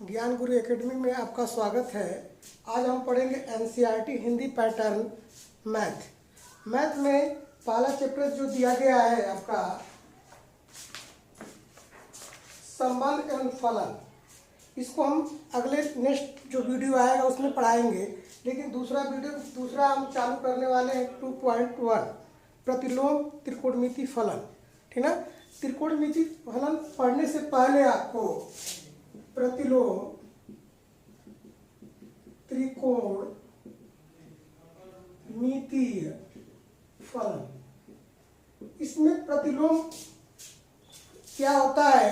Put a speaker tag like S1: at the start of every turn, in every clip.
S1: ज्ञान गुरु एकेडमी में आपका स्वागत है। आज हम पढ़ेंगे एनसीईआरटी हिंदी पैटर्न मैथ में पहला चैप्टर जो दिया गया है आपका संबंध एवं फलन। इसको हम अगले नेक्स्ट जो वीडियो आएगा उसमें पढ़ाएंगे, लेकिन दूसरा हम चालू करने वाले हैं 2.1 प्रतिलोम त्रिकोणमिति फलन। ठीक ना। त्रिकोणमिति फलन पढ़ने से पहले आपको प्रतिलोम त्रिकोणमितीय फलन, इसमें प्रतिलोम क्या होता है।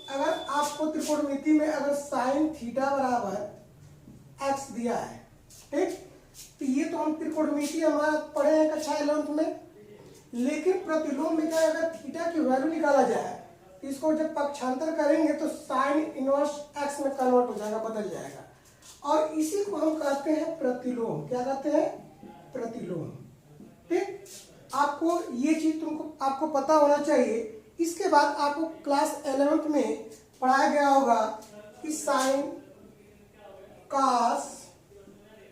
S1: अगर आपको त्रिकोणमिति में अगर साइन थीटा बराबर एक्स दिया है, ठीक, तो ये तो हम त्रिकोणमिति हमारा पढ़े हैं कक्षा 11th में। लेकिन प्रतिलोम में क्या, अगर थीटा की वैल्यू निकाला जाए, इसको जब पक्षांतर करेंगे तो साइन इनवर्स एक्स में कन्वर्ट हो जाएगा, बदल जाएगा, और इसी को हम कहते हैं प्रतिलोम। क्या कहते हैं? प्रतिलोम। ठीक, आपको ये चीज आपको पता होना चाहिए। इसके बाद आपको क्लास 11th में पढ़ाया गया होगा कि साइन, कॉस,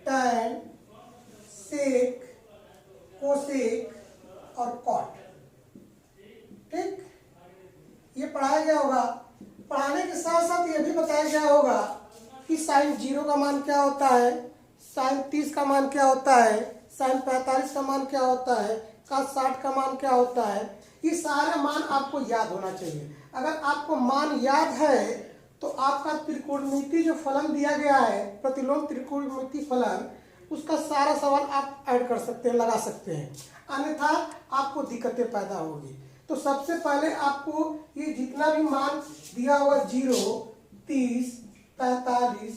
S1: टैन, सेक, कोसेक और कॉट। ठीक, ये पढ़ाया गया होगा। पढ़ाने के साथ साथ ये भी बताया गया होगा कि साइन 0 का मान क्या होता है, साइन 30 का मान क्या होता है, साइन 45 का मान क्या होता है, cos 60 का मान क्या होता है। ये सारे मान आपको याद होना चाहिए। अगर आपको मान याद है तो आपका त्रिकोणमिति जो फलन दिया गया है, प्रतिलोम त्रिकोणमिति फलन, उसका सारा सवाल आप ऐड कर सकते हैं, लगा सकते हैं, अन्यथा आपको दिक्कतें पैदा होगी। तो सबसे पहले आपको ये जितना भी मान दिया हुआ 0, 30, 45,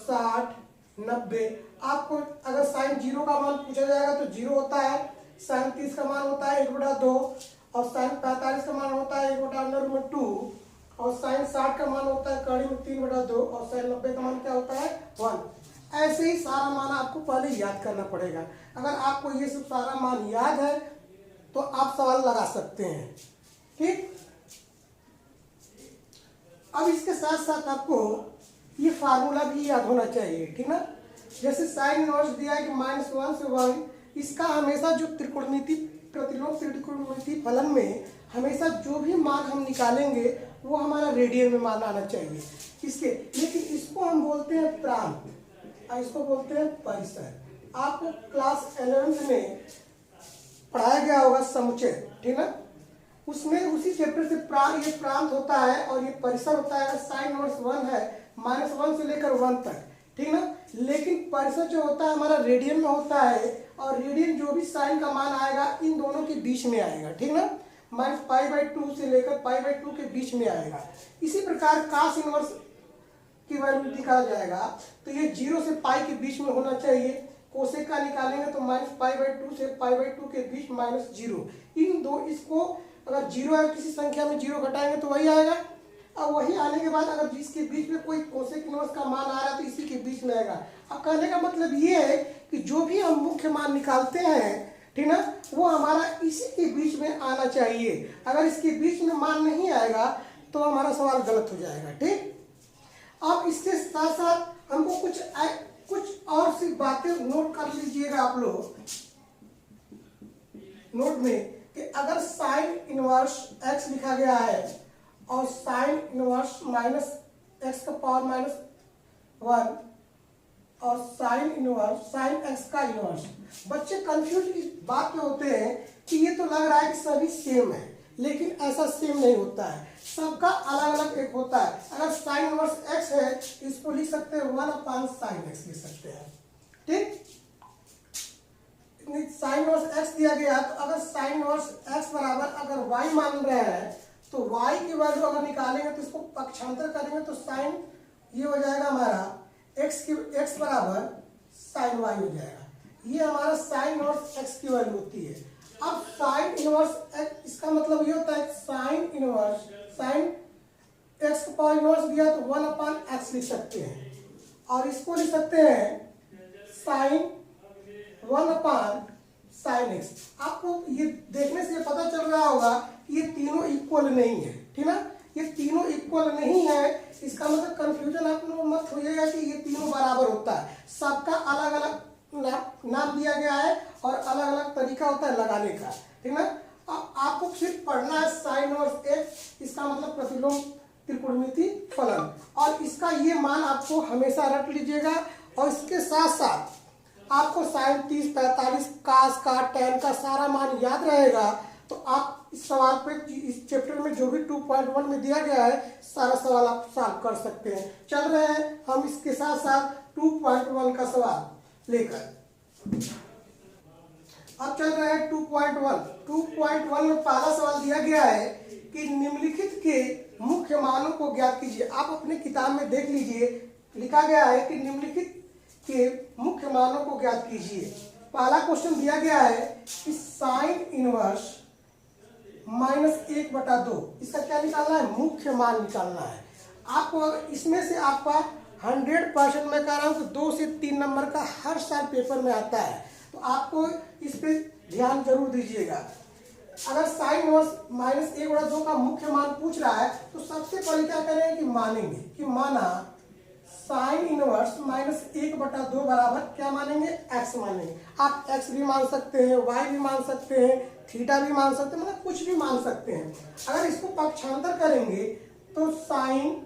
S1: 60, 90, आपको अगर साइन 0 का मान पूछा जाएगा तो 0 होता है, साइन 30 का मान होता है 1/2, और साइन 45 का मान होता है 1/√2, और साइन 60 का मान होता है कड़ी में 3/2, और साइन 90 का मान क्या होता है 1। ऐसे ही सारा मान आपको पहले याद करना पड़ेगा। अगर आपको ये सब सारा मान याद है तो आप सवाल लगा सकते हैं। ठीक, अब इसके साथ साथ आपको ये फार्मूला भी याद होना चाहिए। ठीक ना। जैसे साइन इनवर्स दिया है कि -1 से 1, इसका हमेशा जो त्रिकोणमिति प्रतिलोम त्रिकोणमिति फलन में हमेशा जो भी मान हम निकालेंगे वो हमारा रेडियन में मान आना चाहिए इसके। लेकिन इसको हम बोलते हैं प्रांत, इसको बोलते हैं परिसर। आपको क्लास 11th में पढ़ाया गया होगा समुच्चय। ठीक ना। उसमें उसी चैप्टर से ये प्रांत होता है और ये परिसर होता है। अगर साइन इनवर्स 1 है, -1 से लेकर 1 तक, ठीक ना। लेकिन परिसर जो होता है हमारा रेडियन में होता है, और रेडियन जो भी साइन का मान आएगा इन दोनों के बीच में आएगा। ठीक ना। -π/2 से लेकर π/2 के बीच में आएगा। इसी प्रकार cos इनवर्स की वैल्यू निकाला जाएगा तो ये 0 से π के बीच में होना चाहिए। कोसेक का निकालेंगे तो -π/2 से π/2 के बीच -0। इन दो, इसको अगर 0 है किसी संख्या में 0 घटाएंगे तो वही आएगा, और वही आने के बाद अगर जिसके बीच में कोई कोसेक इनवर्स का मान आ रहा है तो इसी के बीच में आएगा। अब कहने का मतलब ये है कि जो भी हम मुख्य मान निकालते हैं, ठीक ना, वो हमारा इसी के बीच में आना चाहिए। अगर इसके बीच में मान नहीं आएगा तो हमारा सवाल गलत हो जाएगा। ठीक, अब इसके साथ साथ हमको कुछ और सी बातें नोट कर लीजिएगा आप लोग नोट में, कि अगर साइन इनवर्स x लिखा गया है और साइन इनवर्स -x⁻⁻1 और साइन इनवर्स साइन x का इनवर्स, बच्चे कंफ्यूज इस बात में होते हैं कि ये तो लग रहा है कि सभी सेम है, लेकिन ऐसा सेम नहीं होता है, सबका अलग अलग एक होता है। अगर साइन इनवर्स x है इसको लिख सकते हैं 1/sin x लिख सकते हैं। ठीक, साइन इनवर्स x दिया गया तो अगर साइन इनवर्स x बराबर अगर y मान रहे हैं तो y की वैल्यू अगर निकालेंगे तो इसको पक्षांतर करेंगे तो साइन ये हो जाएगा हमारा x बराबर साइन y हो जाएगा। ये हमारा साइन इनवर्स x की वैल्यू होती है। अब साइन इनवर्स x, इसका मतलब ये होता है साइन इनवर्स साइन x का पावर इनवर्स दिया तो 1/x लिख सकते हैं, और इसको लिख सकते हैं साइन 1/sin x। आपको ये देखने से पता चल रहा होगा ये तीनों इक्वल नहीं है। ठीक ना। ये तीनों इक्वल नहीं है, इसका मतलब कंफ्यूजन आप लोग मत होइएगा कि ये तीनों बराबर होता है। सबका अलग अलग नाम दिया गया है और अलग अलग तरीका होता है लगाने का, ठीक ना। अब आपको सिर्फ पढ़ना है साइन और एक्स, इसका मतलब प्रतिलोम त्रिकोणमिति फलन, और इसका ये मान आपको हमेशा रट लीजिएगा। और इसके साथ साथ आपको साइन 30, 45, कास का, टैन का सारा मान याद रहेगा, तो आप इस सवाल पे, इस चैप्टर में जो भी 2.1 में दिया गया है सारा सवाल आप सॉल्व कर सकते हैं। चल रहे हैं हम इसके साथ साथ 2.1 का सवाल लेकर। अब चल रहे हैं 2.1। 2.1 में पहला सवाल दिया गया है कि निम्नलिखित के मुख्य मानों को ज्ञात कीजिए। आप अपने किताब में देख लीजिए, लिखा गया है कि निम्नलिखित के मुख्य मानों को ज्ञात कीजिए। पहला क्वेश्चन दिया गया है कि साइन इनवर्स -1/2, इसका क्या निकालना है? मुख्य मान निकालना है आपको। इसमें से आपका 100% मैं कह रहा हूँ कि 2 से 3 नंबर का हर साल पेपर में आता है, तो आपको इस पे ध्यान जरूर दीजिएगा। अगर साइन इनवर्स -1/2 का मुख्य मान पूछ रहा है तो सबसे पहले क्या करेंगे कि मानेंगे कि माना साइन इनवर्स -1/2 बराबर क्या मानेंगे? एक्स मानेंगे। आप एक्स भी मान सकते हैं, वाई भी मान सकते हैं, थीटा भी मान सकते हैं, मतलब कुछ भी मान सकते हैं। अगर इसको पक्षांतर करेंगे तो साइन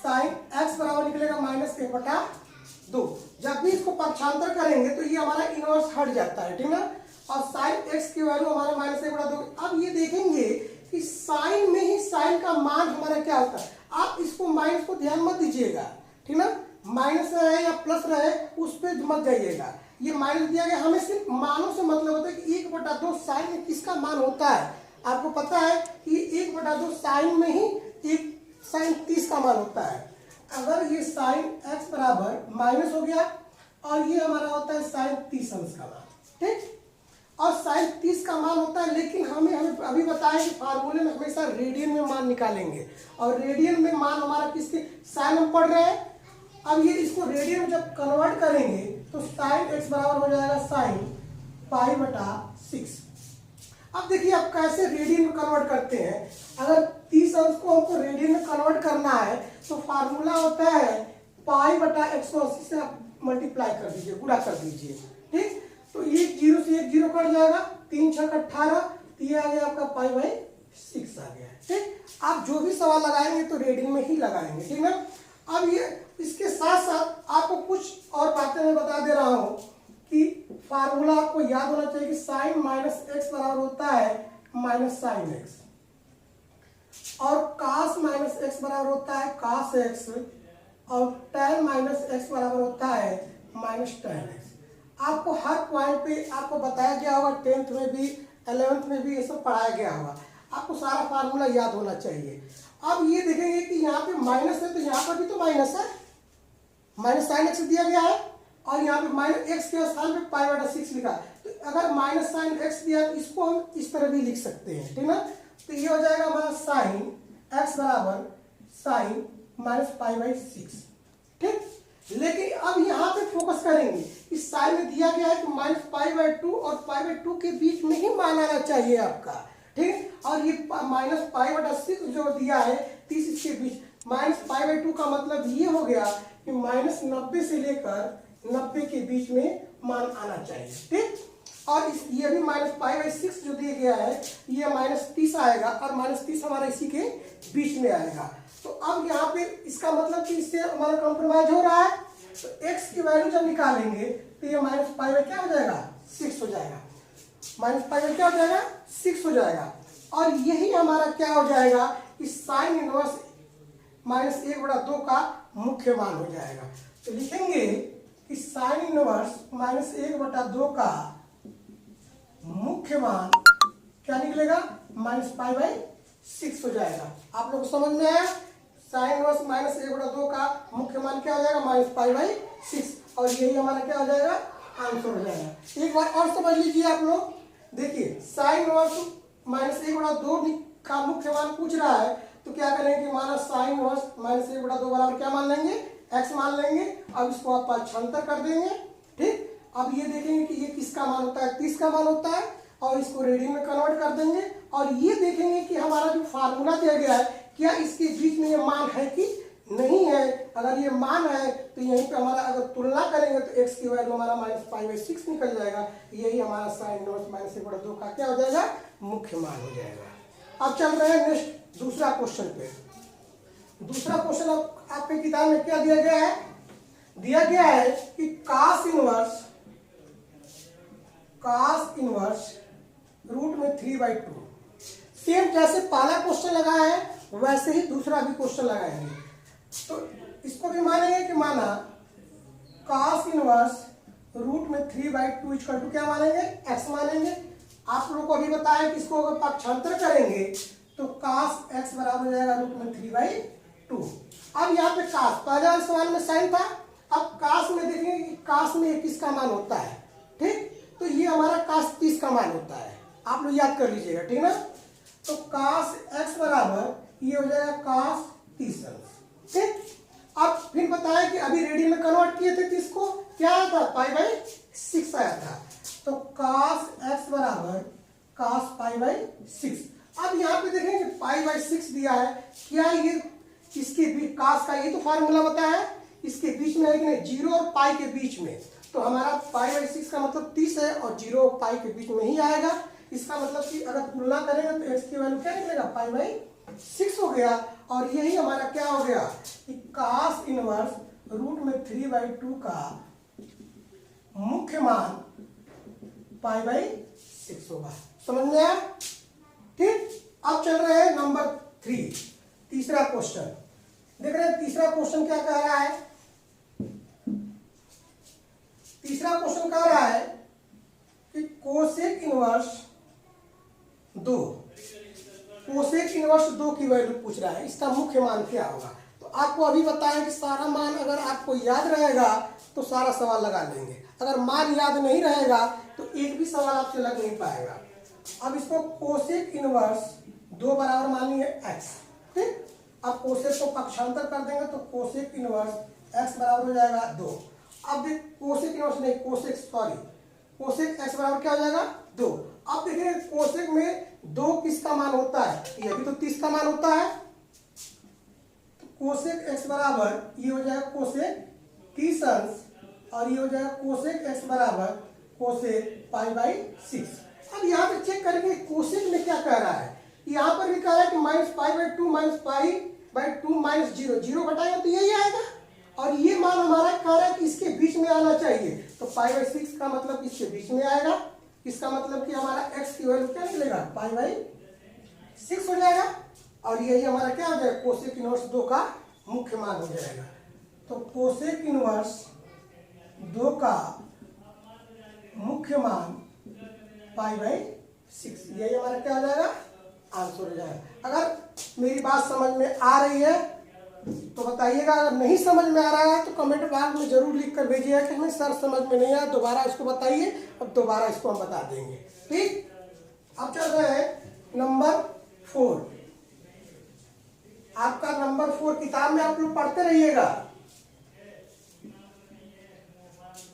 S1: एक्स बराबर निकलेगा -1/2। जब भी इसको पक्षांतर करेंगे तो ये हमारा इनवर्स हट जाता है, ठीक ना। और साइन एक्स की वैल्यू हमारा -1/2। अब ये देखेंगे कि साइन में ही साइन का मान हमारा क्या होता है। आप इसको माइनस को ध्यान मत दीजिएगा, ठीक ना। माइनस रहे या प्लस रहे उस पर मत जाइएगा। ये माइनस दिया गया, हमें सिर्फ मानों से मतलब होता है कि 1/2 साइन में किसका मान होता है। आपको पता है कि 1/2 साइन में ही एक साइन 30 का मान होता है। अगर ये साइन एक्स बराबर माइनस हो गया और ये हमारा होता है साइन 30 अंश का मान, ठीक। और साइन 30 का मान होता है, लेकिन हमें अभी बताया कि फार्मूले में हमेशा रेडियन में मान निकालेंगे, और रेडियन में मान हमारा किसके? साइन हम पढ़ रहे हैं। अब ये इसको रेडियन में जब कन्वर्ट करेंगे तो साइन एक्स बराबर हो जाएगा साइन π/6। अब देखिए आप कैसे रेडियन में कन्वर्ट करते हैं। अगर 30 अंश को हमको रेडियन में कन्वर्ट करना है तो फार्मूला होता है π/180 से आप मल्टीप्लाई कर दीजिए, गुणा कर दीजिए, ठीक। तो ये 0 से 1 0 कट जाएगा, 3 6 18, ये आ गया आपका π/6 आ गया, ठीक। आप जो भी सवाल लगाएंगे तो रेडियन में ही लगाएंगे, ठीक ना। अब ये इसके साथ साथ आपको कुछ और बातें मैं बता दे रहा हूं कि फार्मूला आपको याद होना चाहिए कि साइन -x बराबर होता है -sin x, और cos -x बराबर होता है cos x, और tan -x बराबर होता है -tan x। आपको हर पॉइंट पे आपको बताया गया होगा, 10th में भी 11th में भी ये सब पढ़ाया गया होगा। आपको सारा फार्मूला याद होना चाहिए। अब ये देखेंगे कि यहाँ पे माइनस है तो यहाँ पर भी तो माइनस है, -sin x दिया गया है, और यहाँ पे -x के स्थान पे π/6 लिखा है। तो अगर -sin x दिया है तो इसको हम इस तरह भी लिख सकते हैं, ठीक ना। तो ये हो जाएगा हमारा sin x बराबर sin -π/6, ठीक। लेकिन अब यहाँ पे फोकस करेंगे कि साइन में दिया गया है कि -π/2 और π/2 के बीच में ही मान आना चाहिए आपका, ठीक। और ये -π/6 जो दिया है 30 इसके बीच, -π/2 का मतलब ये हो गया कि -90 से लेकर 90 के बीच में मान आना चाहिए, ठीक। और ये भी -π/6 जो दिया गया है ये -30 आएगा, और -30 हमारा इसी के बीच में आएगा। तो अब यहाँ पे इसका मतलब कि इससे हमारा कॉम्प्रोमाइज हो रहा है। तो x की वैल्यू जब निकालेंगे तो ये -π क्या हो जाएगा? 6 हो जाएगा। -π क्या हो जाएगा? 6 हो जाएगा। और यही हमारा क्या हो जाएगा कि साइन इनवर्स -1/2 का मुख्य मान हो जाएगा। तो लिखेंगे कि साइन इनवर्स -1/2 का मुख्य मान क्या निकलेगा? -π/6 हो जाएगा। आप लोग समझ में आया? साइन इनवर्स -1/2 का मुख्य मान क्या हो जाएगा? -π/6, और यही हमारा क्या हो जाएगा? आंसर हो जाएगा। एक बार और समझ लीजिए आप लोग। देखिए साइन इनवर्स -1/2 का मुख्य मान पूछ रहा है, तो क्या करेंगे कि माना साइन इनवर्स -1/2 बराबर क्या मान लेंगे? x मान लेंगे। अब इसको आप पक्षांतर कर देंगे, ठीक। अब ये देखेंगे कि ये किसका मान होता है? 30 का मान होता है, और इसको रेडियन में कन्वर्ट कर देंगे और ये देखेंगे कि हमारा जो फार्मूला दिया गया है क्या इसके बीच में ये मान है कि नहीं है। अगर ये मान है तो यहीं पे हमारा अगर तुलना करेंगे तो x की वैल्यू हमारा -π/6 निकल जाएगा। यही हमारा साइन इनवर्स -1/2 का क्या हो जाएगा, मुख्य मान हो जाएगा। अब चल रहे हैं नेक्स्ट दूसरा क्वेश्चन पे। दूसरा क्वेश्चन आपके किताब में क्या दिया गया है, दिया गया है कि cos इनवर्स रूट में 3/2। सेम जैसे पहला क्वेश्चन लगा है वैसे ही दूसरा भी क्वेश्चन लगाएंगे। तो इसको भी मानेंगे कि माना cos इनवर्स रूट में 3/2 इक्वल टू क्या मानेंगे, x मानेंगे। आप लोगों को अभी बताया कि इसको अगर पक्षांतर करेंगे तो cos x बराबर हो जाएगा रूट में 3/2। अब यहाँ पे cos, पहले वाले सवाल में साइन था, अब cos में देखेंगे कि cos में 21 का मान होता है, ठीक। तो ये हमारा cos 30 का मान होता है, आप लोग याद कर लीजिएगा, ठीक ना। तो cos x बराबर ये हो जाएगा cos 30, ठीक। अब फिर बताया कि अभी रेडियन में कन्वर्ट किए थे 30 को, क्या आया था, π/6 आया था। तो cos x बराबर cos π/6। अब यहाँ पे देखेंगे π/6 दिया है, क्या ये इसके बीच cos का ये तो फार्मूला बताया है, इसके बीच में है कि नहीं, 0 और पाई के बीच में। तो हमारा π/6 का मतलब 30 है और 0 और पाई के बीच में ही आएगा। इसका मतलब कि अगर तुलना करेंगे तो x की वैल्यू क्या निकलेगा, π/6 हो गया। और यही हमारा क्या हो गया कि cos इनवर्स रूट में 3/2 का मुख्य मान π/6 होगा। समझ में आया, ठीक। अब चल रहे हैं नंबर 3, तीसरा क्वेश्चन। देख रहे हैं तीसरा क्वेश्चन क्या कह रहा है। तीसरा क्वेश्चन कह रहा है कि कोसेक इनवर्स 2, कोसेक इनवर्स 2 की वैल्यू पूछ रहा है, इसका मुख्य मान क्या होगा। तो आपको अभी बताया कि सारा मान अगर आपको याद रहेगा तो सारा सवाल लगा लेंगे, अगर मान याद नहीं रहेगा तो एक भी सवाल आपसे लग नहीं पाएगा। अब इसको कोसेक इनवर्स 2 बराबर मानिए x, ठीक। अब कोसेक को पक्षांतर कर देंगे तो कोसेक इनवर्स x बराबर हो जाएगा 2। अब देख कोसेक इनवर्स नहीं, कोसेक x बराबर क्या हो जाएगा, 2। अब देखिए कोसेक में 2 किसका मान होता है, ये भी तो 30 का मान होता है। तो कोसेक x बराबर ये हो जाएगा कोसेक 30 अंश और ये हो जाएगा कोसेक x बराबर कोसेक π/6। अब यहाँ पे चेक करेंगे कोसेक में क्या कह रहा है, यहाँ पर भी कह रहा है कि -π/2 -π/2 -0 घटाएंगे तो यही आएगा। और ये मान हमारा कह रहा है कि इसके बीच में आना चाहिए, तो π/6 का मतलब इसके बीच में आएगा। इसका मतलब कि हमारा x की वैल्यू क्या निकलेगा, π/6 हो जाएगा। और यही हमारा क्या हो जाएगा, कोसेक इनवर्स 2 का मुख्य मान हो जाएगा। तो कोसेक इनवर्स 2 का मुख्य मान π/6, यही हमारा क्या हो जाएगा, आंसर हो जाएगा। अगर मेरी बात समझ में आ रही है तो बताइएगा, अगर नहीं समझ में आ रहा है तो कमेंट बॉक्स में जरूर लिख कर भेजिएगा कि हमें सर समझ में नहीं आया, दोबारा इसको बताइए, अब दोबारा इसको हम बता देंगे, ठीक। अब चल रहे हैं नंबर 4। आपका नंबर 4 किताब में आप लोग पढ़ते रहिएगा।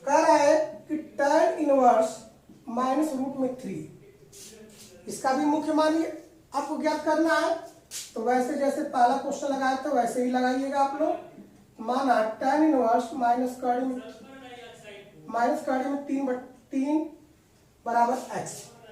S1: कह रहा है कि tan इनवर्स -√3, इसका भी मुख्य मान आपको ज्ञात करना है। तो वैसे जैसे पहला क्वेश्चन लगाया था वैसे ही लगाइएगा आप लोग। माना tan इनवर्स माइनस कड़ी में 3 बराबर x,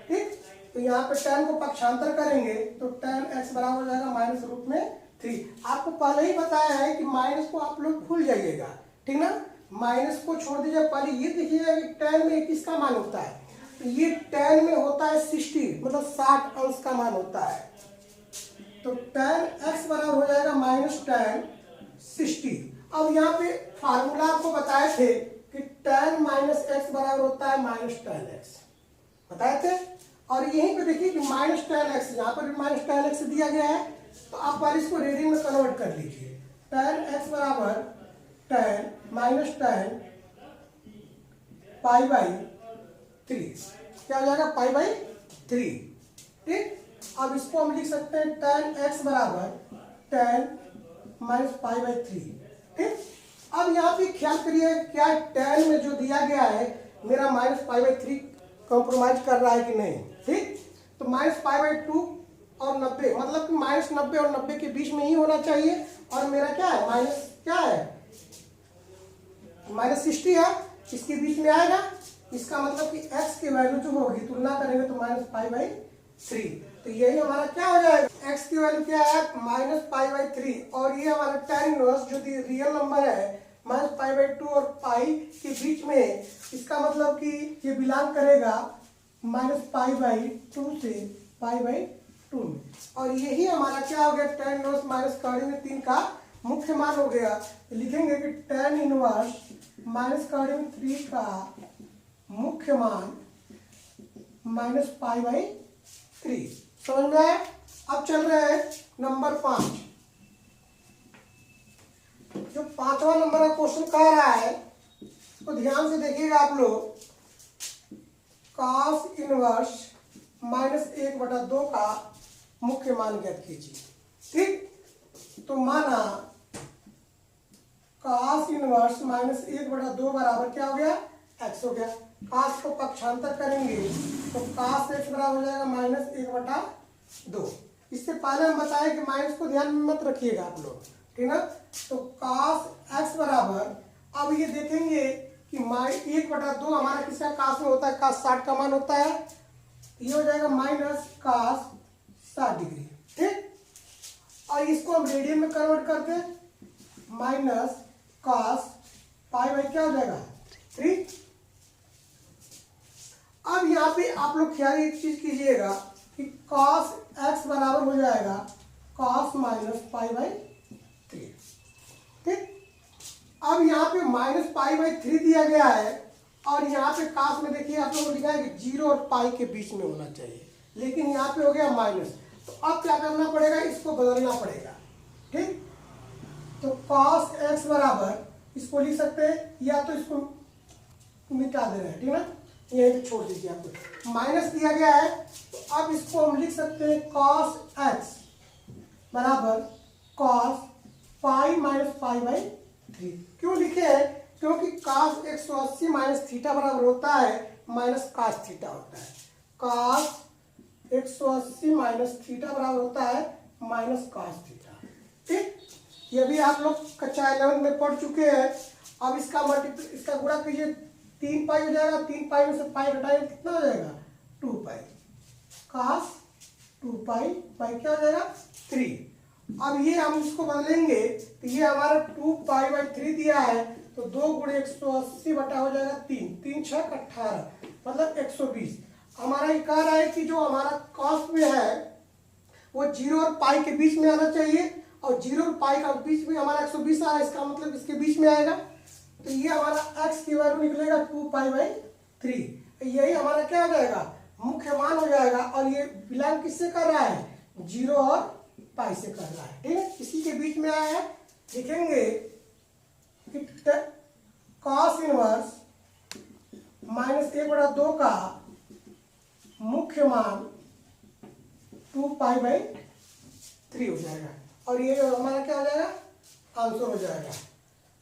S1: ठीक। तो यहाँ पे tan को पक्षांतर करेंगे तो tan x बराबर हो जाएगा -√3। आपको पहले ही बताया है कि माइनस को आप लोग भूल जाइएगा, ठीक ना, माइनस को छोड़ दीजिए। पहले ये देखिएगा कि tan में किसका मान होता है, तो ये tan में होता है 60, मतलब 60 अंश का मान होता है। तो tan x बराबर हो जाएगा -tan 60। अब यहाँ पे फार्मूला आपको बताए थे कि tan -x बराबर होता है -tan x, बताए थे। और यहीं पे देखिए कि -tan x, यहाँ पर भी -tan x दिया गया है, तो आप बार इसको रेडियन में कन्वर्ट कर लीजिए। tan x बराबर tan π/3, क्या हो जाएगा, π/3, ठीक। अब इसको हम लिख सकते हैं tan x बराबर tan -π/3, ठीक। अब यहाँ पे ख्याल करिए क्या tan में जो दिया गया है मेरा -π/3 कॉम्प्रोमाइज कर रहा है कि नहीं। ठीक। तो -π/2 और 90 मतलब कि -90 और 90 के बीच में ही होना चाहिए। और मेरा क्या है माइनस क्या है -60 है, इसके बीच में आएगा। इसका मतलब कि x की वैल्यू जो होगी तुलना करेंगे तो -π/3। तो यही हमारा क्या हो जाएगा, x की वैल्यू क्या है -π/3 और ये हमारा tan इनवर्स जो रियल नंबर है -π/2 और पाई के बीच में, इसका मतलब कि ये बिलोंग करेगा -π/2 से π/2 में। और यही हमारा क्या हो गया tan इनवर्स -3 का मुख्य मान हो गया। तो लिखेंगे कि tan इनवर्स -3 का मुख्य मान -π/3। समझ में आया। अब चल रहे हैं नंबर 5। जो 5वां नंबर का क्वेश्चन कह रहा है तो ध्यान से देखिएगा आप लोग। cos इनवर्स -1/2 का मुख्य मान ज्ञात कीजिए। ठीक, तो माना cos इनवर्स -1/2 बराबर क्या हो गया x हो गया। cos को पक्षांतर करेंगे तो cos x बराबर हो जाएगा -1/2। इससे पहले हम बताएं कि माइनस को ध्यान में मत रखिएगा आप लोग, ठीक ना। तो cos x बराबर, अब ये देखेंगे कि 1/2 हमारा किसका cos में होता है, cos 60 का मान होता है। ये हो जाएगा -cos 60 डिग्री। ठीक, और इसको हम रेडियन में कन्वर्ट करते हैं, -cos π/, क्या हो जाएगा 3। अब यहाँ पे आप लोग ख्याल एक चीज कीजिएगा कि cos x बराबर हो जाएगा cos -π/3। ठीक, अब यहाँ पे -π/3 दिया गया है और यहाँ पे cos में देखिए आप लोगों को लिखा है कि 0 और पाई के बीच में होना चाहिए, लेकिन यहाँ पे हो गया माइनस। तो अब क्या करना पड़ेगा, इसको बदलना पड़ेगा। ठीक, तो cos x बराबर इसको लिख सकते हैं या तो इसको मिटा दे रहे हैं, ठीक ना, यहीं पे छोड़ दीजिए। आपको माइनस दिया गया है तो अब इसको हम लिख सकते हैं cos x बराबर cos π-π/3। क्यों लिखे हैं, क्योंकि cos 180 माइनस थीटा बराबर होता है माइनस cos थीटा होता है। cos 180 माइनस थीटा बराबर होता है माइनस cos थीटा। ठीक, ये भी आप लोग कक्षा 11 में पढ़ चुके हैं। अब इसका इसका गुणा कीजिए, 3 पाई हो जाएगा। 3 पाई में से पाई घटाएंगे कितना हो जाएगा 2 पाई। cos 2 पाई पाई क्या हो जाएगा 3। अब ये हम इसको बदलेंगे तो ये हमारा 2 π/3 दिया है तो 2 × 180 बटा हो जाएगा 3, 3 × 6 = 18 मतलब 120। हमारा ये कह रहा है कि जो हमारा cos में है वो 0 और पाई के बीच में आना चाहिए और 0 और पाई का बीच में हमारा 120 आ रहा है, इसका मतलब इसके बीच में आएगा। तो ये हमारा x की वैल्यू निकलेगा 2 π/3। यही हमारा क्या हो जाएगा मुख्य मान हो जाएगा। और ये बिलोंग किससे कर रहा है 0 और पाई से कर रहा है। ठीक है, इसी के बीच में आया है। लिखेंगे कि cos इनवर्स -1/2 का मुख्य मान 2 π/3 हो जाएगा और ये हमारा क्या हो जाएगा आंसर हो जाएगा।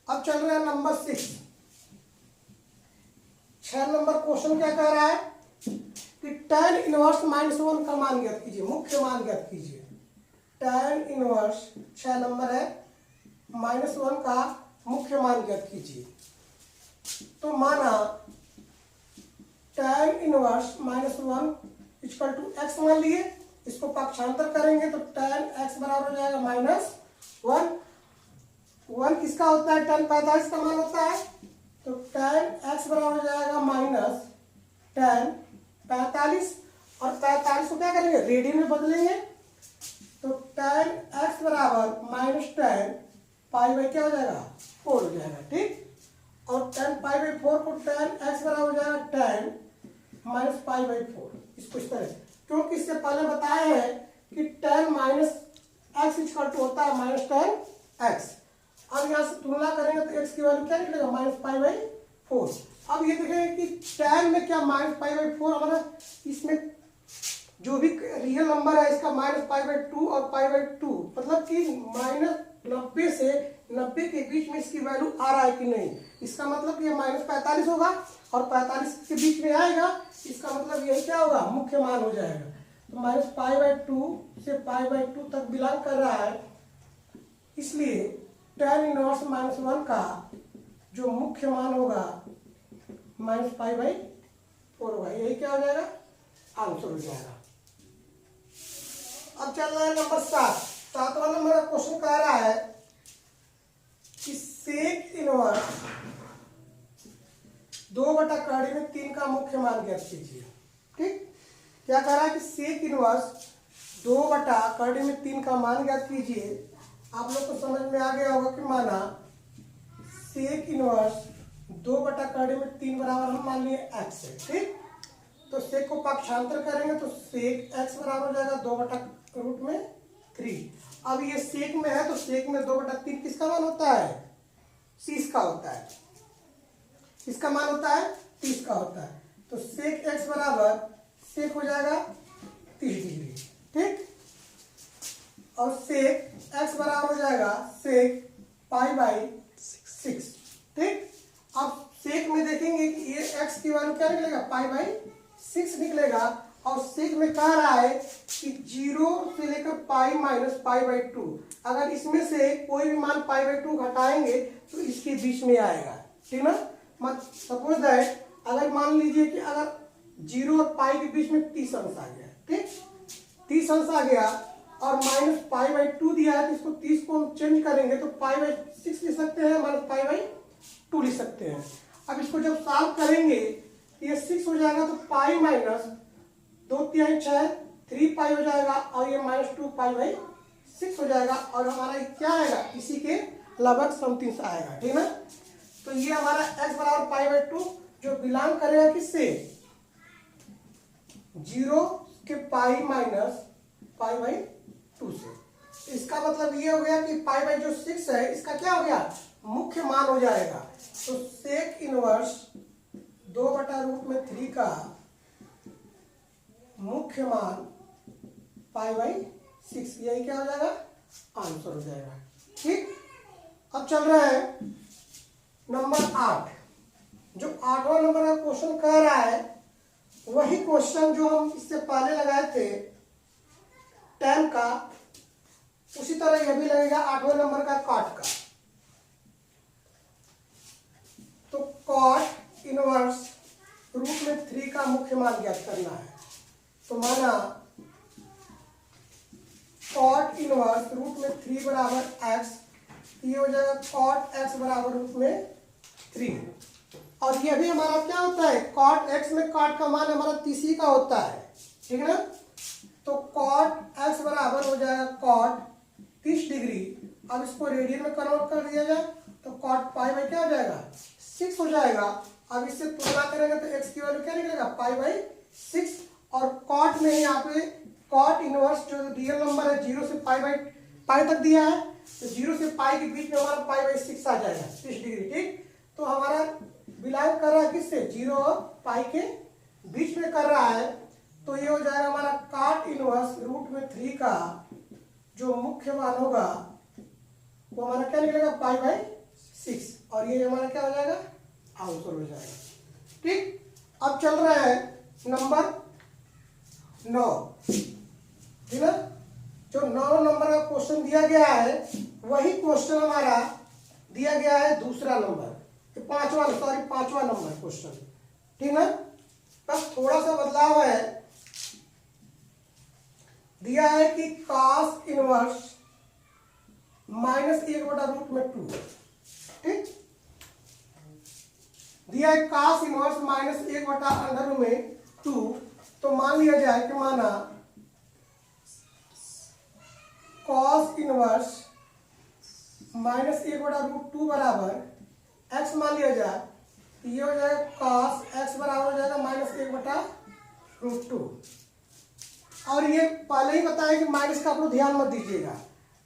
S1: अब चल रहा है नंबर 6। 6 नंबर क्वेश्चन क्या कह रहा है कि tan इनवर्स -1 का मान ज्ञात कीजिए, मुख्य मान ज्ञात कीजिए। tan इनवर्स 6 नंबर है, -1 का मुख्य मान ज्ञात कीजिए। तो माना tan इनवर्स -1 = x मान लिए, इसको पक्षांतर करेंगे तो tan x बराबर हो जाएगा -1। 1 किसका होता है, tan 45 का मान होता है। तो tan x बराबर हो जाएगा -tan 45 और 45 को क्या करेंगे रेडियन में बदलेंगे। तो tan x बराबर -tan π/, क्या हो जाएगा 4 हो जाएगा। ठीक, और tan π/4 को tan x बराबर हो जाएगा tan -π/4। इसको इस तरह, क्योंकि इससे पहले बताया है कि tan -x होता है -tan x। अब यहाँ से तुलना करेंगे तो x की वैल्यू क्या निकलेगा -π/4। अब ये देखेंगे कि tan में क्या -π/4 हमारा, इसमें जो भी रियल नंबर है इसका -π/2 और π/2 मतलब कि -90 से 90 के बीच में इसकी वैल्यू आ रहा है कि नहीं। इसका मतलब ये -45 होगा और 45 के बीच में आएगा, इसका मतलब यही क्या होगा, मुख्य मान हो जाएगा। तो -π/2 से π/2 तक बिलोंग कर रहा है, इसलिए tan इनवर्स -1 का जो मुख्य मान होगा -π/4 होगा। यही क्या हो जाएगा, आंसर हो जाएगा। अब चल रहा है नंबर 7वां नंबर का क्वेश्चन कह रहा है कि सेक इनवर्स 2/3 का मुख्य मान ज्ञात कीजिए। ठीक, क्या कह रहा है कि सेक इनवर्स 2/3 का मान ज्ञात कीजिए। आप लोग को समझ में आ गया होगा कि माना सेक इनवर्स 2/3 बराबर हम मान लिए x है। ठीक, तो सेक को पक्षांतर करेंगे तो सेक x बराबर हो जाएगा 2/3। अब ये सेक में है तो सेक में 2/3 किसका मान होता है, 30 का होता है। किसका मान होता है, 30 का होता है। तो सेक x बराबर सेक हो जाएगा 30 डिग्री। ठीक, और सेक x बराबर हो जाएगा सेक π/6। ठीक, अब सेक में देखेंगे कि ये x की वैल्यू क्या निकलेगा, π/6 निकलेगा। और सेक में कह रहा है कि 0 से लेकर पाई माइनस π/2, अगर इसमें से कोई भी मान π/2 घटाएंगे तो इसके बीच में आएगा। ठीक ना, मत सपोज दैट अगर मान लीजिए कि अगर 0 और पाई के बीच में 30 अंश आ गया। ठीक, 30 अंश आ गया और -π/2 दिया है, तो इसको 30 को हम चेंज करेंगे तो π/6 लिख सकते हैं, -π/2 लिख सकते हैं। अब इसको जब सॉल्व करेंगे ये 6 हो जाएगा, तो पाई माइनस 2 3 6 3 पाई हो जाएगा और ये -2π/6 हो जाएगा। और हमारा क्या आएगा, इसी के लगभग समथिंग से आएगा। ठीक ना, तो ये हमारा x बराबर π/2 जो बिलोंग करेगा किससे, 0 के पाई माइनस π/2 से। इसका मतलब ये हो गया कि π/6 है, इसका क्या हो गया, मुख्य मान हो जाएगा। तो सेक इनवर्स 2/3 का मुख्य मान π/6, यही क्या हो जाएगा, आंसर हो जाएगा। ठीक, अब चल रहा है नंबर 8। जो 8वां नंबर का क्वेश्चन कह रहा है वही क्वेश्चन जो हम इससे पहले लगाए थे tan का, उसी तरह यह भी लगेगा 8वें नंबर का cot का। तो cot इनवर्स √3 का मुख्य मान ज्ञात करना है। तो माना cot इनवर्स √3 बराबर x, ये हो जाएगा cot x बराबर √3। और ये भी हमारा क्या होता है, cot x में cot का मान हमारा 30 का होता है। ठीक है ना, तो cot x बराबर हो जाएगा cot 30 डिग्री। अब इसको रेडियन में कन्वर्ट कर दिया जाए तो cot π/ क्या हो जाएगा, 6 हो जाएगा। अब इससे तुलना करेंगे तो x की वैल्यू क्या निकलेगा, π/6। और cot में यहाँ पे cot इनवर्स जो रियल नंबर है 0 से पाई तक दिया है, तो 0 से पाई के बीच में हमारा π/6 आ जाएगा 30 डिग्री। ठीक, तो हमारा बिलोंग कर रहा है किससे, 0 और पाई के बीच में कर रहा है। तो ये हो जाएगा हमारा cot इनवर्स √3 का जो मुख्य मान होगा वो हमारा क्या निकलेगा, π/6। और ये हमारा क्या हो जाएगा, आंसर हो जाएगा। ठीक, अब चल रहा है नंबर 9। ठीक है, जो 9 नंबर का क्वेश्चन दिया गया है वही क्वेश्चन हमारा दिया गया है दूसरा नंबर, पांचवा नंबर क्वेश्चन। ठीक है, बस थोड़ा सा बदलाव है, दिया है कि cos इनवर्स -1/√2। ठीक, दिया है cos इनवर्स -1/√2। तो मान लिया जाए कि माना cos इनवर्स -1/√2 बराबर x मान लिया जाए, ये हो जाएगा cos x बराबर हो जाएगा -1/√2। और ये पहले ही बताया कि माइनस का आप लोग ध्यान मत दीजिएगा,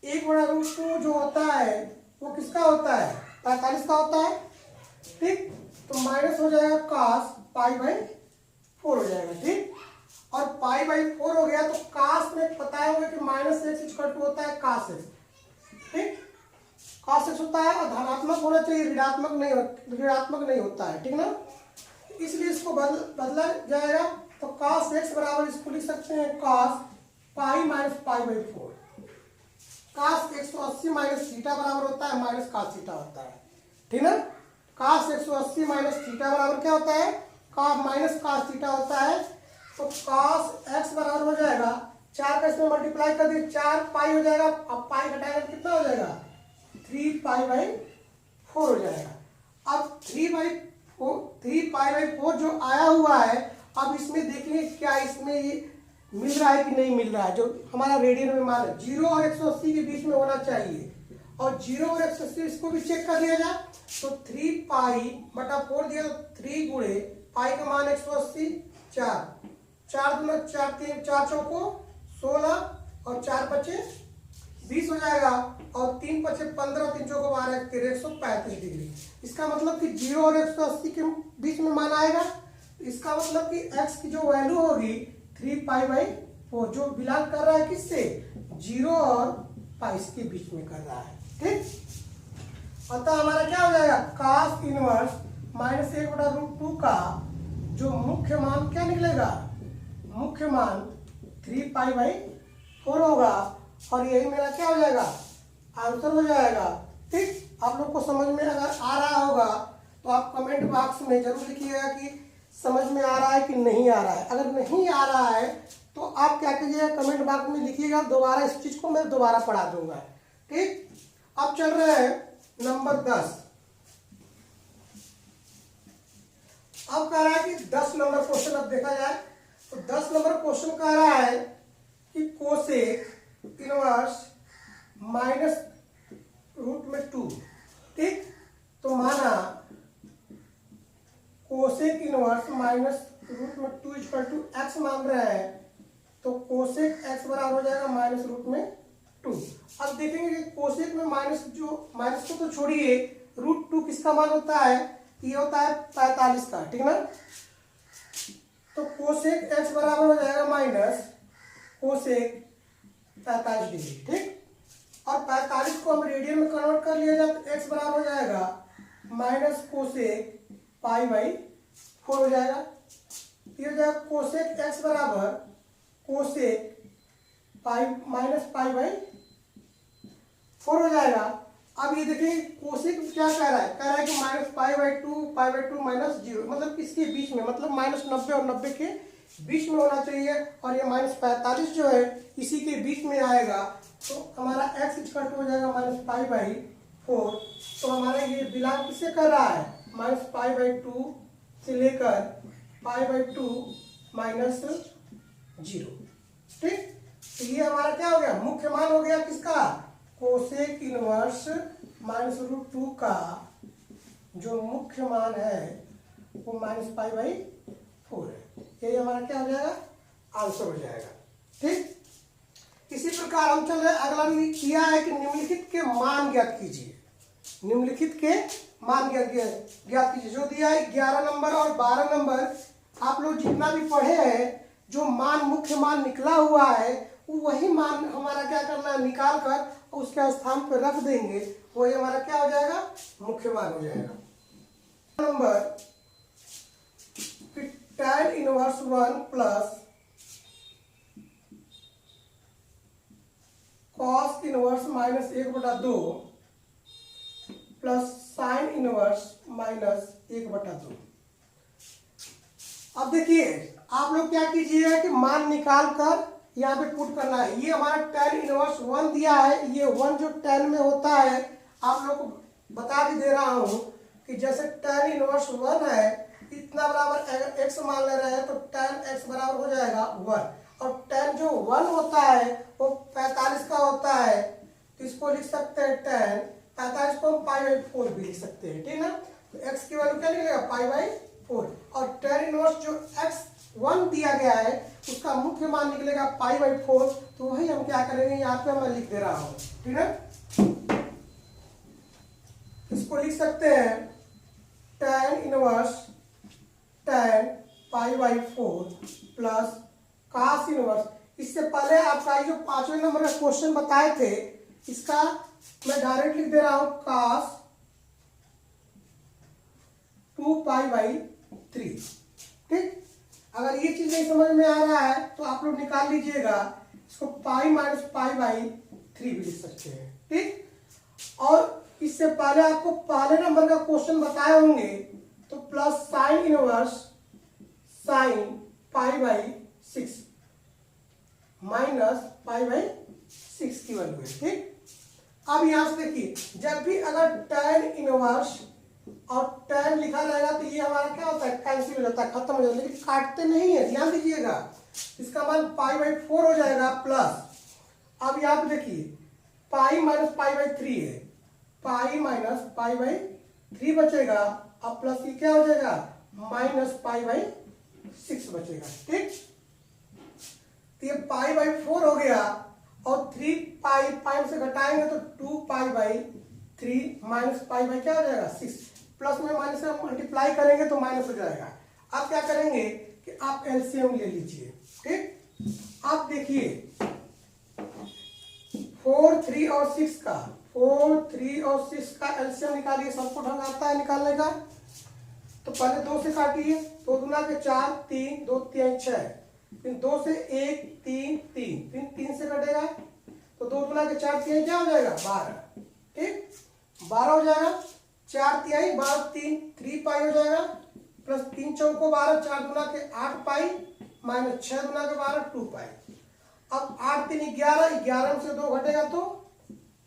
S1: 1/√2 जो होता है वो किसका होता है, 45 का होता है। ठीक, तो माइनस हो जाएगा cos π/4 हो जाएगा। ठीक, और π/4 हो गया तो cos में पता होगा कि -x होता है cos x। ठीक, cos x होता है और धनात्मक होना चाहिए, ऋणात्मक नहीं होता है। ठीक ना, इसलिए इसको बदला जाएगा। तो cos x बराबर इसको लिख सकते हैं cos pi minus pi by 4। cos 180 minus theta बराबर होता है माइनस cos थीटा होता है, ठीक ना। cos 180 माइनस थीटा बराबर क्या होता है, माइनस cos थीटा होता है। तो cos x बराबर हो जाएगा 4 का इसमें मल्टीप्लाई कर दिए 4 पाई हो जाएगा। अब पाई घटाएगा कितना हो जाएगा 3 पाई बाई 4 हो जाएगा। अब 3 पाई बाई 4 जो आया हुआ है, अब इसमें देखेंगे क्या इसमें ये मिल रहा है कि नहीं मिल रहा है। जो हमारा रेडियन में मान है 0 और 180 के बीच में होना चाहिए, और 0 और 180 इसको भी चेक कर लिया जाए। तो 3 पाई बटा 4 दिया तो 3 गुणे पाई का मान 180 4 दूना 4 3 4 चौको 16 और 4 पचे 20 हो जाएगा, और 3 पचे 15 3 चौको 12 135 डिग्री। इसका मतलब कि 0 और 180 के बीच में मान आएगा। इसका मतलब कि x की जो वैल्यू होगी 3 पाई बाई 4, जो बिलोंग कर रहा है किससे 0 और पाई के बीच में कर रहा है, ठीक। अतः हमारा क्या हो जाएगा cos इनवर्स माइनस 1/√2 का जो मुख्य मान क्या निकलेगा, मुख्य मान 3 पाई बाई 4 होगा, और यही मेरा क्या हो जाएगा आंसर हो जाएगा, ठीक। आप लोग को समझ में अगर आ रहा होगा तो आप कमेंट बॉक्स में जरूर लिखिएगा कि समझ में आ रहा है कि नहीं आ रहा है। अगर नहीं आ रहा है तो आप क्या कीजिएगा कमेंट बॉक्स में लिखिएगा, दोबारा इस चीज को मैं दोबारा पढ़ा दूंगा, ठीक। अब चल रहे हैं नंबर 10। अब कह रहा है कि 10 नंबर क्वेश्चन अब देखा जाए तो 10 नंबर क्वेश्चन कह रहा है कि कोसेक इनवर्स माइनस √2, ठीक। तो माना cosec inverse minus √2 equal to x मान रहे हैं, तो कोसेक एक्स बराबर हो जाएगा माइनस √2। अब देखेंगे कि कोसेक में माइनस को तो छोड़िए, √2 किसका मान होता है, ये होता है 45 का, ठीक ना। तो कोसेक एक्स बराबर हो जाएगा माइनस कोसेक 45 डिग्री, ठीक। और 45 को हम रेडियन में कन्वर्ट कर लिया जाए तो एक्स बराबर हो जाएगा माइनस कोसेक पाई बाई 4 हो जाएगा। ये हो जाएगा कोसेक एक्स बराबर cosec pi minus pi by 4 हो जाएगा। अब ये देखिए कोसेक क्या कह रहा है, कि माइनस पाई बाई 2 माइनस 0, मतलब किसके बीच में, मतलब माइनस 90 और 90 के बीच में होना चाहिए, और ये माइनस 45 जो है इसी के बीच में आएगा। तो हमारा x इक्वल टू हो जाएगा माइनस पाई बाई 4। तो हमारा ये बिलोंग किससे कर रहा है, माइनस पाई बाई 2 से लेकर पाई बाई 2 माइनस 0, ठीक। तो ये हमारा क्या हो गया, मुख्य मान हो गया किसका, कोसेक इनवर्स माइनस √2 का जो मुख्य मान है वो माइनस पाई बाई 4 है। यही हमारा क्या हो जाएगा आंसर हो जाएगा, ठीक। इसी प्रकार हम चल रहे अगला किया है कि निम्नलिखित के मान ज्ञात कीजिए। निम्नलिखित के मान ज्ञात कीजिए। जो दिया है 11 नंबर और 12 नंबर, आप लोग जितना भी पढ़े हैं, जो मान मुख्य मान निकला हुआ है वही मान हमारा क्या करना है, निकाल कर उसके स्थान पर रख देंगे, वही हमारा क्या हो जाएगा मुख्य मान हो जाएगा। Number tan inverse 1 plus cos inverse minus 1/2 plus sine inverse minus 1/2। अब देखिए आप लोग क्या कीजिएगा कि मान निकाल कर यहाँ पे पुट करना है। ये हमारा tan इनवर्स 1 दिया है, ये 1 जो tan में होता है, आप लोग को बता भी दे रहा हूँ कि जैसे tan इनवर्स 1 है, इतना बराबर अगर x मान ले रहे हैं तो tan x बराबर हो जाएगा 1, और tan जो 1 होता है वो 45 का होता है, तो इसको लिख सकते हैं tan 45 को हम पाई बाई 4 भी लिख सकते हैं, ठीक ना। तो x की वैल्यू क्या निकलेगा पाई बाई 4, और tan इनवर्स जो x1 दिया गया है उसका मुख्य मान निकलेगा पाई बाई 4। तो वही हम क्या करेंगे, यहाँ पे मैं लिख दे रहा हूँ, ठीक है। इसको लिख सकते हैं tan inverse tan pi by 4 plus cos inverse. इससे पहले आपका जो 5वें नंबर का क्वेश्चन बताए थे, इसका मैं डायरेक्ट लिख दे रहा हूं cos 2 पाई बाई 3। ठीक, अगर ये चीज नहीं समझ में आ रहा है तो आप लोग निकाल लीजिएगा, इसको पाई माइनस पाई बाई 3 भी लिख सकते हैं। ठीक, और इससे पहले आपको पहले नंबर का क्वेश्चन बताए होंगे, तो plus sine inverse sine pi by 6 minus pi by 6 की वैल्यू है। ठीक, अब यहां से देखिए, जब भी अगर tan इनवर्स और tan लिखा रहेगा तो ये हमारा क्या होता है, कैंसिल हो जाता है, खत्म हो जाता है, लेकिन काटते नहीं है, ध्यान दीजिएगा। इसका मान पाई बाई 4 हो जाएगा प्लस, अब यहाँ पे देखिए पाई माइनस पाई बाई 3 है, पाई माइनस पाई बाई 3 बचेगा, अब प्लस ये क्या हो जाएगा, माइनस पाई बाई 6 बचेगा। ठीक, तो ये पाई बाई 4 हो गया, और 3 पाई पाई से घटाएंगे तो 2 pi by 3 minus pi by क्या हो जाएगा 6, प्लस में माइनस से मल्टीप्लाई करेंगे तो माइनस हो जाएगा। अब क्या करेंगे कि आप एलसीएम ले लीजिए। ठीक, आप देखिए 4, 3 और 6 का, 4, 3 और 6 का एलसीएम निकालिए, सबको ढंग आता है निकालने का। तो पहले 2 से काटिए, 2 दूना के 4, 3, 2 3 6, फिर 2 से 1 3 3, फिर 3 से कटेगा तो 2 दूना के 4 3 क्या हो जाएगा 12। ठीक, 12 हो जाएगा, 4 3 12 3 पाई हो जाएगा, प्लस 3 चौको 12, 4 दूना के 8 पाई माइनस 6 दूना के 12 2 पाई। अब 8 3 11, 11 से 2 घटेगा तो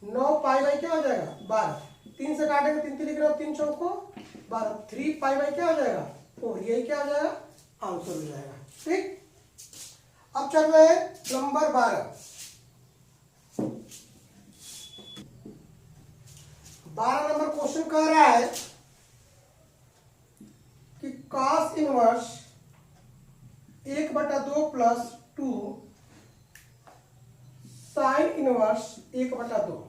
S1: 9 पाई बाई क्या हो जाएगा 12, 3 से काटेंगे 3 3 लिख रहे हो, 3 चौको 12, 3 पाई बाई क्या हो जाएगा 4, यही क्या हो जाएगा आंसर हो जाएगा। ठीक, अब चल रहे हैं नंबर 12। 12 नंबर क्वेश्चन कह रहा है कि cos inverse 1/2 plus 2 sine inverse 1/2।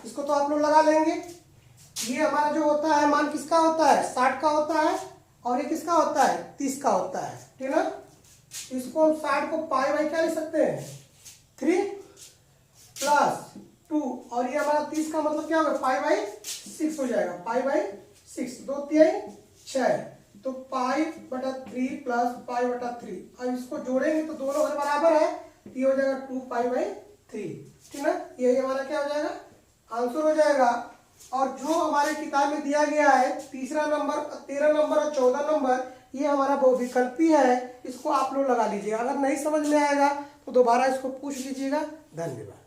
S1: इसको तो आप लोग लगा लेंगे। ये हमारा जो होता है मान किसका होता है 60 का होता है, और ये किसका होता है 30 का होता है। ठीक ना, इसको हम 60 को पाई बाई क्या लिख सकते हैं 3 प्लस 2, और ये हमारा 30 का मतलब क्या होगा पाई बाई 6 हो जाएगा, पाई बाई 6, 2 3 6, तो पाई बटा 3 प्लस पाई बटा 3। अब इसको जोड़ेंगे तो दोनों बराबर है, ये हो जाएगा 2 पाई बाई 3। ठीक ना, यही हमारा क्या हो जाएगा आंसर हो जाएगा। और जो हमारे किताब में दिया गया है तीसरा नंबर, 13 नंबर और 14 नंबर, ये हमारा बहुविकल्पी है, इसको आप लोग लगा लीजिएगा। अगर नहीं समझ में आएगा तो दोबारा इसको पूछ लीजिएगा। धन्यवाद।